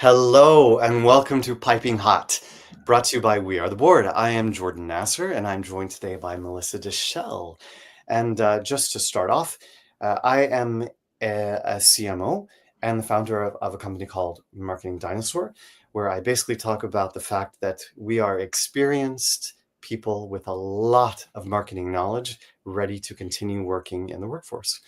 Hello and welcome to Piping Hot, brought to you by We Are the Board. I am Jordan Nasser and I'm joined today by Melissa Dishell. And just to start off, I am a CMO and the founder of a company called Marketing Dinosaur, where I basically talk about the fact that we are experienced people with a lot of marketing knowledge ready to continue working in the workforce.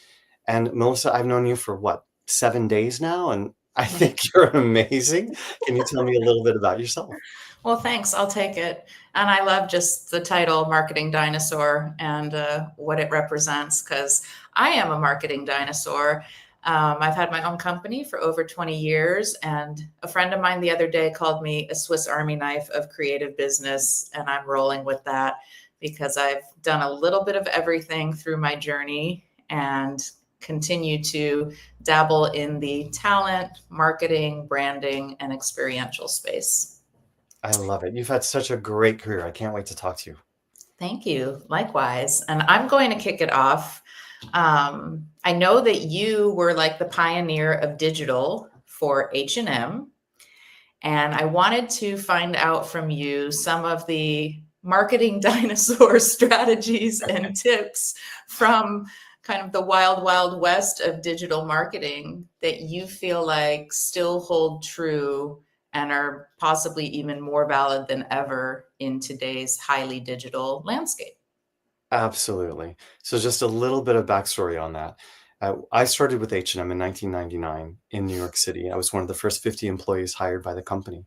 And Melissa, I've known you for what, 7 days now? And I think you're amazing. Can you tell me a little bit about yourself? Well, thanks. I'll take it. And I love just the title Marketing Dinosaur and what it represents because I am a marketing dinosaur. I've had my own company for over 20 years. And a friend of mine the other day called me a Swiss Army knife of creative business. And I'm rolling with that because I've done a little bit of everything through my journey and continue to dabble in the talent, marketing, branding, and experiential space. I love it. You've had such a great career. I can't wait to talk to you. Thank you. Likewise. And I'm going to kick it off. I know that you were like the pioneer of digital for H&M, and I wanted to find out from you some of the marketing dinosaur strategies and tips from kind of the wild, wild west of digital marketing that you feel like still hold true and are possibly even more valid than ever in today's highly digital landscape. Absolutely. So just a little bit of backstory on that. I started with H&M in 1999 in New York City. I was one of the first 50 employees hired by the company.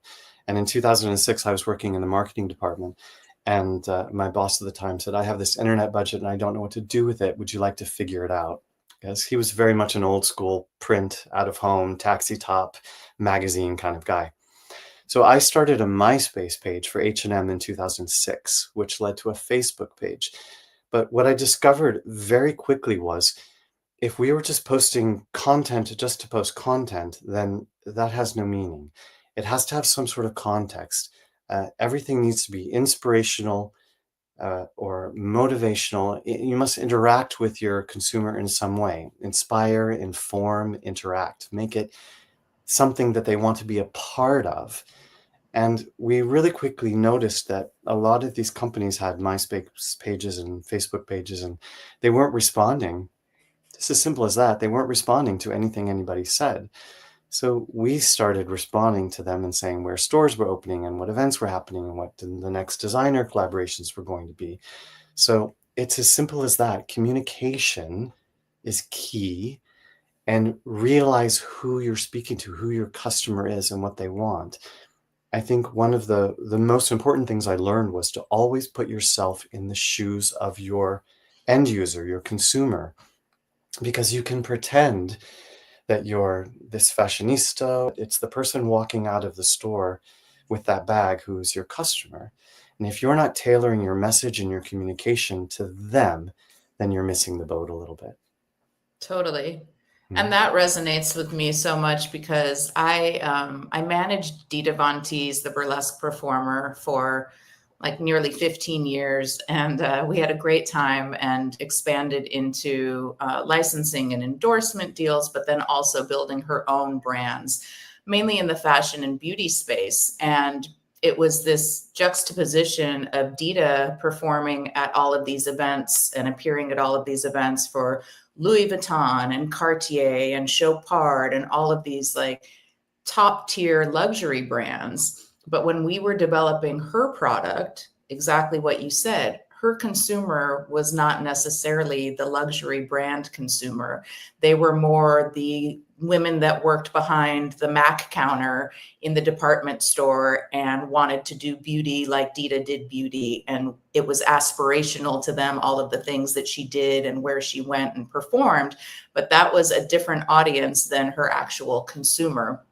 And in 2006, I was working in the marketing department. And my boss at the time said, I have this internet budget and I don't know what to do with it. Would you like to figure it out? Because he was very much an old school print, out of home, taxi top, magazine kind of guy. So I started a MySpace page for H&M in 2006, which led to a Facebook page. But what I discovered very quickly was if we were just posting content just to post content, then that has no meaning. It has to have some sort of context. Everything needs to be inspirational or motivational. You must interact with your consumer in some way. Inspire, inform, interact. Make it something that they want to be a part of. And we really quickly noticed that a lot of these companies had MySpace pages and Facebook pages, and they weren't responding. It's as simple as that. They weren't responding to anything anybody said. So we started responding to them and saying where stores were opening and what events were happening and what the next designer collaborations were going to be. So it's as simple as that. Communication is key, and realize who you're speaking to, who your customer is and what they want. I think one of the most important things I learned was to always put yourself in the shoes of your end user, your consumer, because you can pretend that you're this fashionista. It's the person walking out of the store with that bag who's your customer. And if you're not tailoring your message and your communication to them, then you're missing the boat a little bit. Totally. And that resonates with me so much because I managed Dita Von Teese, the burlesque performer, for like nearly 15 years. And we had a great time and expanded into licensing and endorsement deals, but then also building her own brands, mainly in the fashion and beauty space. And it was this juxtaposition of Dita performing at all of these events and appearing at all of these events for Louis Vuitton and Cartier and Chopard and all of these like top tier luxury brands. But when we were developing her product, exactly what you said, her consumer was not necessarily the luxury brand consumer. They were more the women that worked behind the Mac counter in the department store and wanted to do beauty like Dita did beauty. And it was aspirational to them, all of the things that she did and where she went and performed. But that was a different audience than her actual consumer.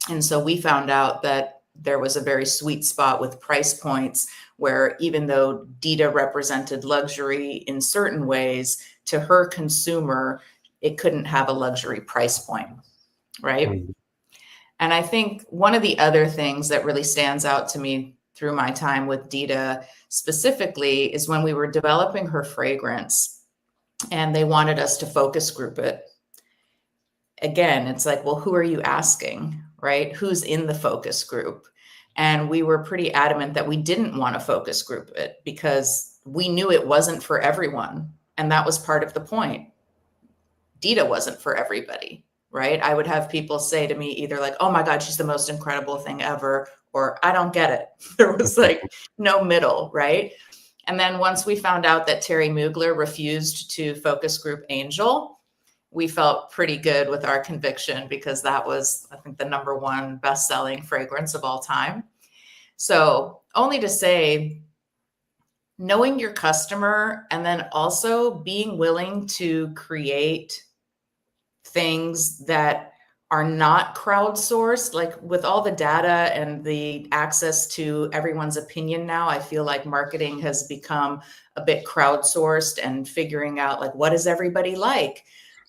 And so we found out that there was a very sweet spot with price points where even though Dita represented luxury in certain ways, to her consumer, it couldn't have a luxury price point, right? Mm-hmm. And I think one of the other things that really stands out to me through my time with Dita specifically is when we were developing her fragrance and they wanted us to focus group it. again, it's like, well, who are you asking, right? Who's in the focus group? And we were pretty adamant that we didn't want to focus group it because we knew it wasn't for everyone. And that was part of the point. Dita wasn't for everybody, right? I would have people say to me either like, oh my God, she's the most incredible thing ever, or I don't get it. There was like no middle, right? And then once we found out that Terry Mugler refused to focus group Angel, we felt pretty good with our conviction because that was, I think, the #1 best-selling fragrance of all time. So only to say, knowing your customer and then also being willing to create things that are not crowdsourced, like with all the data and the access to everyone's opinion now, I feel like marketing has become a bit crowdsourced and figuring out like, what does everybody like?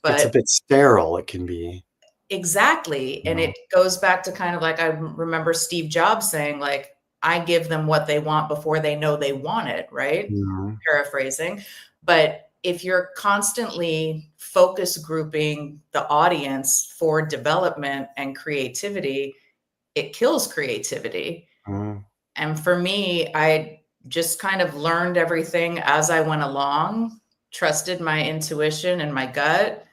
It's a But bit sterile, it can be. exactly. And Yeah. it goes back to kind of like, I remember Steve Jobs saying like, I give them what they want before they know they want it, right? Mhm. Paraphrasing. But if you're constantly focus grouping the audience for development and creativity, it kills creativity. Mhm. And for me, I just kind of learned everything as I went along, trusted my intuition and my gut.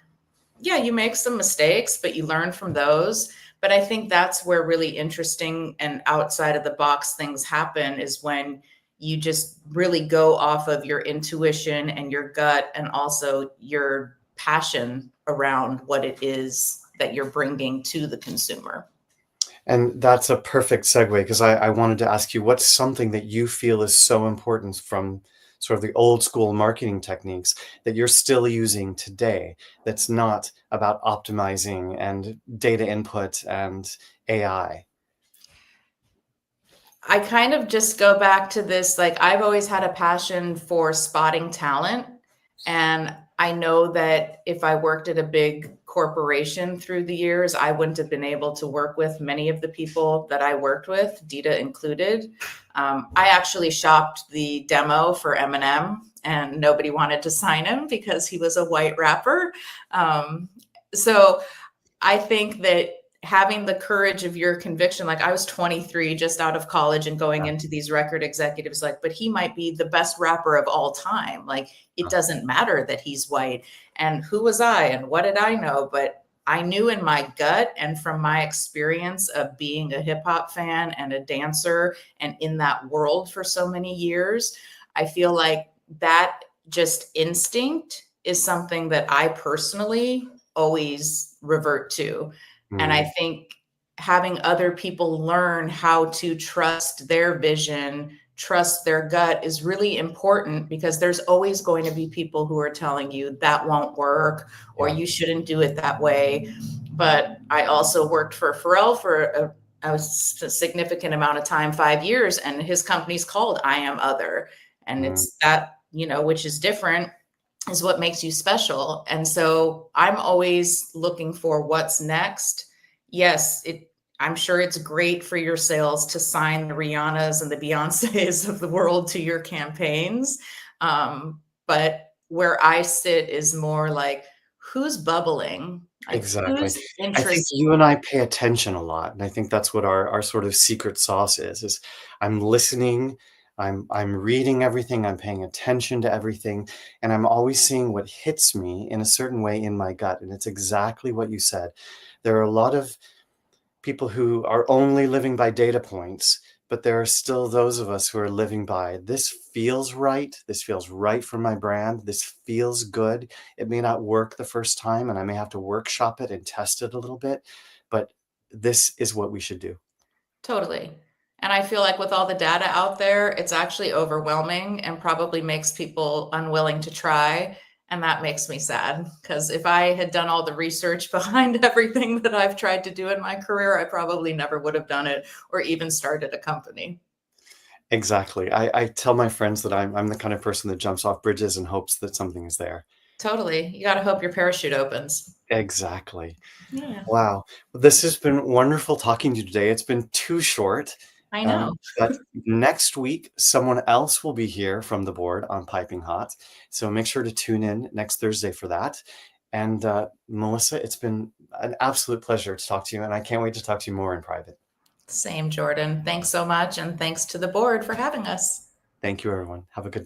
Yeah, you make some mistakes, but you learn from those. But I think that's where really interesting and outside of the box things happen is when you just really go off of your intuition and your gut and also your passion around what it is that you're bringing to the consumer. And that's a perfect segue because I wanted to ask you, what's something that you feel is so important from sort of the old school marketing techniques that you're still using today that's not about optimizing and data input and AI? I kind of just go back to this, like, I've always had a passion for spotting talent, and I know that if I worked at a big corporation through the years, I wouldn't have been able to work with many of the people that I worked with, Dita included. I actually shopped the demo for Eminem, and nobody wanted to sign him because he was a white rapper. So I think that having the courage of your conviction, like I was 23 just out of college and going Yeah. into these record executives, like, but he might be the best rapper of all time. Like, it doesn't matter that he's white. And who was I and what did I know? But I knew in my gut and from my experience of being a hip hop fan and a dancer and in that world for so many years, I feel like that just instinct is something that I personally always revert to. And I Mm, think having other people learn how to trust their vision, trust their gut is really important because there's always going to be people who are telling you that won't work or yeah. you shouldn't do it that way. But I also worked for Pharrell for a significant amount of time, 5 years, and his company's called I Am Other. And Mm, it's that, which is different is what makes you special. And so I'm always looking for what's next. Yes, I'm sure it's great for your sales to sign the Rihannas and the Beyoncés of the world to your campaigns. But where I sit is more like who's bubbling, like exactly. who's I think interested. you and I pay attention a lot, and I think that's what our sort of secret sauce is I'm listening, I'm reading everything, I'm paying attention to everything, and I'm always seeing what hits me in a certain way in my gut, and it's exactly what you said. There are a lot of people who are only living by data points, but there are still those of us who are living by this feels right. This feels right for my brand. This feels good. It may not work the first time, and I may have to workshop it and test it a little bit, but this is what we should do. Totally. And I feel like with all the data out there, it's actually overwhelming and probably makes people unwilling to try. And that makes me sad because if I had done all the research behind everything that I've tried to do in my career, I probably never would have done it or even started a company. Exactly. I tell my friends that I'm the kind of person that jumps off bridges and hopes that something is there. Totally. You got to hope your parachute opens. Exactly. Yeah, Wow. This has been wonderful talking to you today. It's been too short, I know. but next week, someone else will be here from the board on Piping Hot. So make sure to tune in next Thursday for that. And Melissa, it's been an absolute pleasure to talk to you, and I can't wait to talk to you more in private. Same, Jordan. Thanks so much. And thanks to the board for having us. Thank you, everyone. Have a good night.